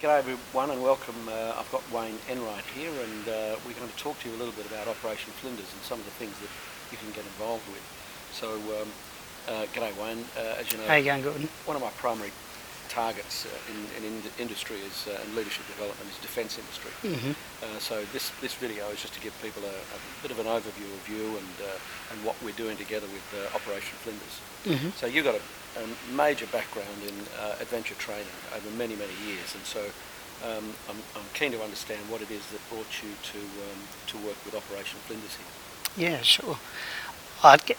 G'day everyone and welcome. I've got Wayne Enright here and we're going to talk to you a little bit about Operation Flinders and some of the things that you can get involved with. So, g'day Wayne. As you know, How you going, Gordon? one of my primary targets in industry is and leadership development is defence industry. So this video is just to give people a bit of an overview of you and what we're doing together with Operation Flinders. So you've got a major background in adventure training over many years, and so I'm keen to understand what it is that brought you to work with Operation Flinders here. Yeah, sure.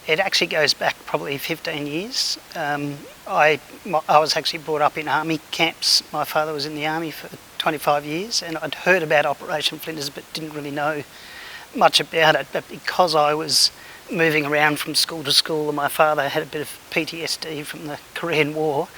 It actually goes back probably 15 years. I was actually brought up in army camps. My father was in the army for 25 years, and I'd heard about Operation Flinders but didn't really know much about it. But because I was moving around from school to school and my father had a bit of PTSD from the Korean War,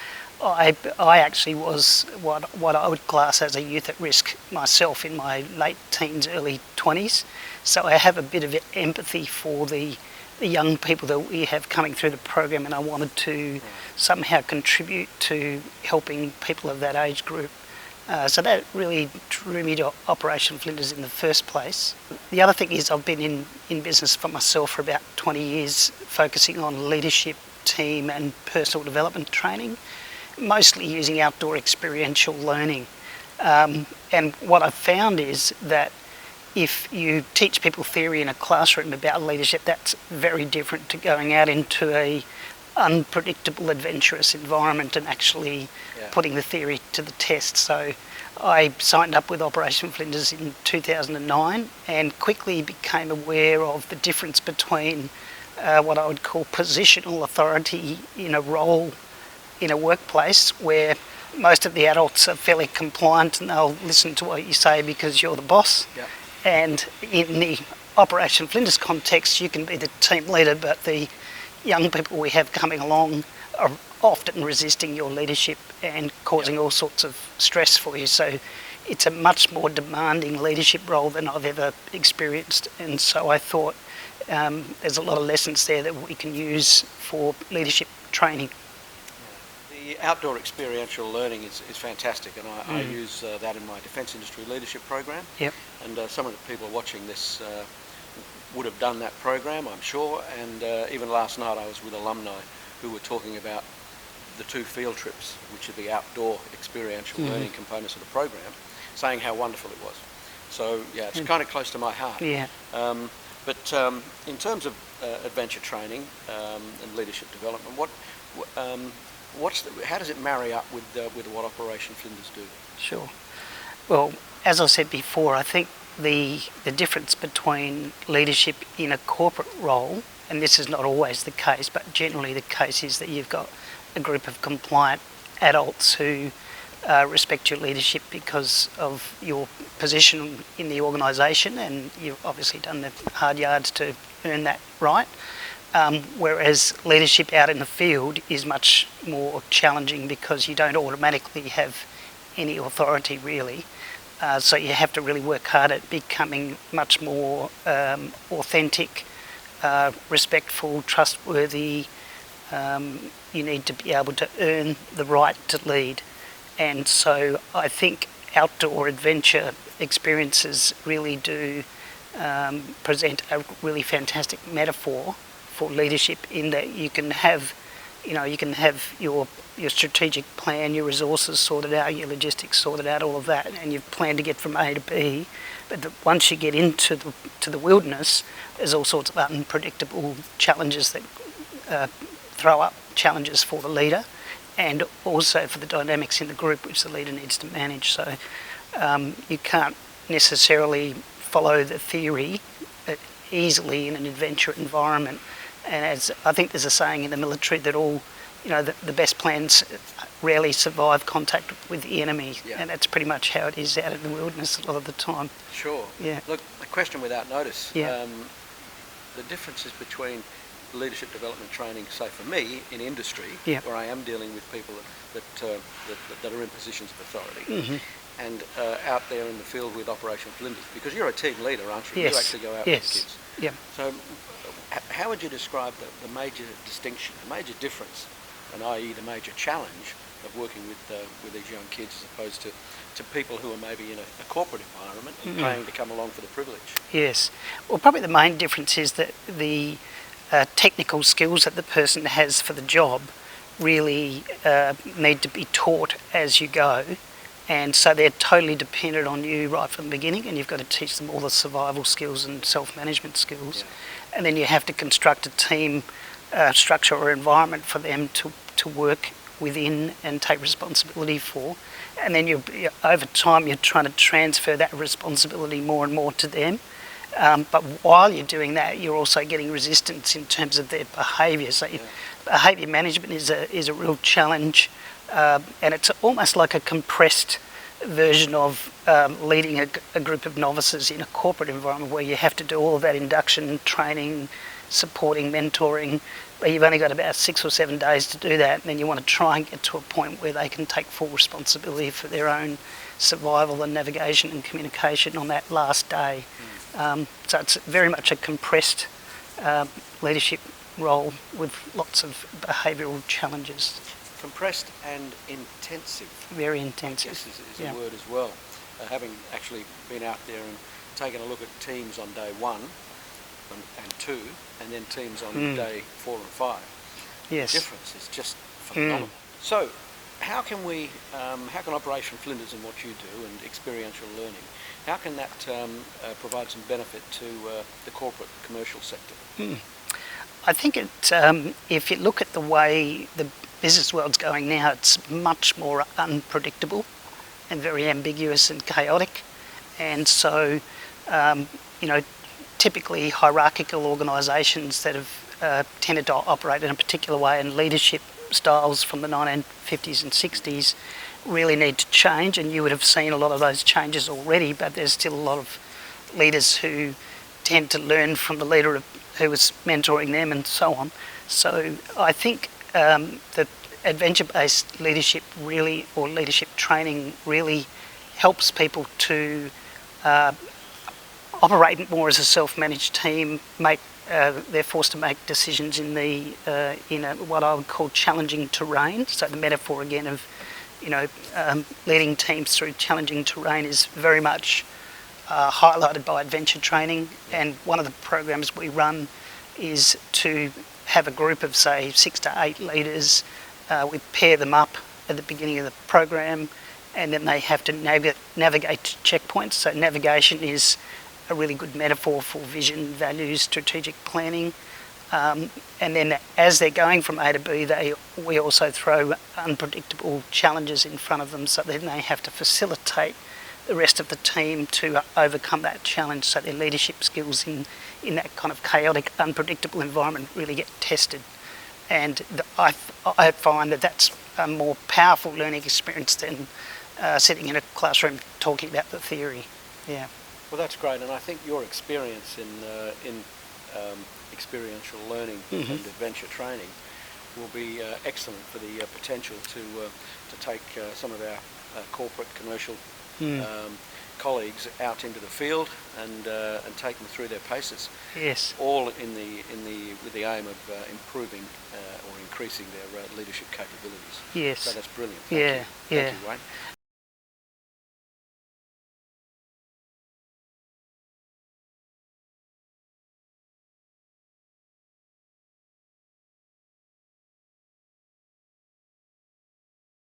I actually was what I would class as a youth at risk myself in my late teens, early 20s. So I have a bit of empathy for the young people that we have coming through the program, and I wanted to somehow contribute to helping people of that age group. So that really drew me to Operation Flinders in the first place. The other thing is I've been in business for myself for about 20 years, focusing on leadership, team and personal development training, mostly using outdoor experiential learning. And what I've found is that if you teach people theory in a classroom about leadership, that's very different to going out into a unpredictable, adventurous environment and actually putting the theory to the test. So I signed up with Operation Flinders in 2009 and quickly became aware of the difference between what I would call positional authority in a role in a workplace where most of the adults are fairly compliant and they'll listen to what you say because you're the boss. And in the Operation Flinders context, you can be the team leader, but the young people we have coming along are often resisting your leadership and causing all sorts of stress for you. So it's a much more demanding leadership role than I've ever experienced. And so I thought there's a lot of lessons there that we can use for leadership training. The outdoor experiential learning is fantastic, and I use that in my defence industry leadership program. And some of the people watching this would have done that program, I'm sure, and even last night I was with alumni who were talking about the 2 field trips, which are the outdoor experiential learning components of the program, saying how wonderful it was. So yeah, it's kind of close to my heart. But in terms of adventure training and leadership development, how does it marry up with what Operation Flinders do? Sure. Well, as I said before, I think the difference between leadership in a corporate role, and this is not always the case, but generally the case is that you've got a group of compliant adults who respect your leadership because of your position in the organisation, and you've obviously done the hard yards to earn that right. Whereas leadership out in the field is much more challenging because you don't automatically have any authority really. So you have to really work hard at becoming much more authentic, respectful, trustworthy. You need to be able to earn the right to lead. And so I think outdoor adventure experiences really do present a really fantastic metaphor for leadership, in that you can have your strategic plan, your resources sorted out, your logistics sorted out, all of that, and you've planned to get from A to B. But once you get into the wilderness, there's all sorts of unpredictable challenges that throw up challenges for the leader, and also for the dynamics in the group which the leader needs to manage. So you can't necessarily follow the theory easily in an adventure environment. And as I think there's a saying in the military that the best plans rarely survive contact with the enemy, and that's pretty much how it is out in the wilderness a lot of the time. Sure. Look, a question without notice. The differences between leadership development training, say for me, in industry, where I am dealing with people that are in positions of authority, and out there in the field with Operation Flinders, because you're a team leader, aren't you? You actually go out with kids. So how would you describe the major distinction, the major difference, and i.e. the major challenge of working with these young kids as opposed to people who are maybe in a corporate environment and paying to come along for the privilege. Yes. Well, probably the main difference is that the technical skills that the person has for the job really need to be taught as you go, and so they're totally dependent on you right from the beginning, and you've got to teach them all the survival skills and self-management skills. Yeah. And then you have to construct a team structure or environment for them to work within and take responsibility for, and then over time you're trying to transfer that responsibility more and more to them. But while you're doing that, you're also getting resistance in terms of their behaviour. So behaviour management is a real challenge, and it's almost like a compressed version of leading a group of novices in a corporate environment where you have to do all of that induction, training, supporting, mentoring, but you've only got about 6 or 7 days to do that, and then you want to try and get to a point where they can take full responsibility for their own survival and navigation and communication on that last day. So it's very much a compressed leadership role with lots of behavioural challenges. Compressed and intensive. Very intensive. This is a word as well. Having actually been out there and taken a look at teams on day 1 and 2, and then teams on day 4 and 5. Yes. The difference is just phenomenal. So, how can Operation Flinders and what you do and experiential learning, how can that provide some benefit to the corporate commercial sector? I think if you look at the way the business world's going now, it's much more unpredictable and very ambiguous and chaotic. And so, typically hierarchical organisations that have tended to operate in a particular way, and leadership styles from the 1950s and 60s really need to change, and you would have seen a lot of those changes already, but there's still a lot of leaders who tend to learn from the leader who was mentoring them and so on. So I think that adventure-based leadership really, or leadership training, really helps people to operate more as a self-managed team, they're forced to make decisions in what I would call challenging terrain. So the metaphor again of leading teams through challenging terrain is very much highlighted by adventure training. And one of the programs we run is to have a group of say 6 to 8 leaders. We pair them up at the beginning of the program, and then they have to navigate checkpoints. So navigation is a really good metaphor for vision, values, strategic planning. And then as they're going from A to B, we also throw unpredictable challenges in front of them, so then they have to facilitate the rest of the team to overcome that challenge, so their leadership skills in that kind of chaotic, unpredictable environment really get tested. And I find that that's a more powerful learning experience than sitting in a classroom talking about the theory. Yeah. Well, that's great, and I think your experience in experiential learning and adventure training will be excellent for the potential to take some of our corporate commercial colleagues out into the field and take them through their paces. Yes. All with the aim of improving or increasing their leadership capabilities. Yes. So that's brilliant. Thank you, Wayne.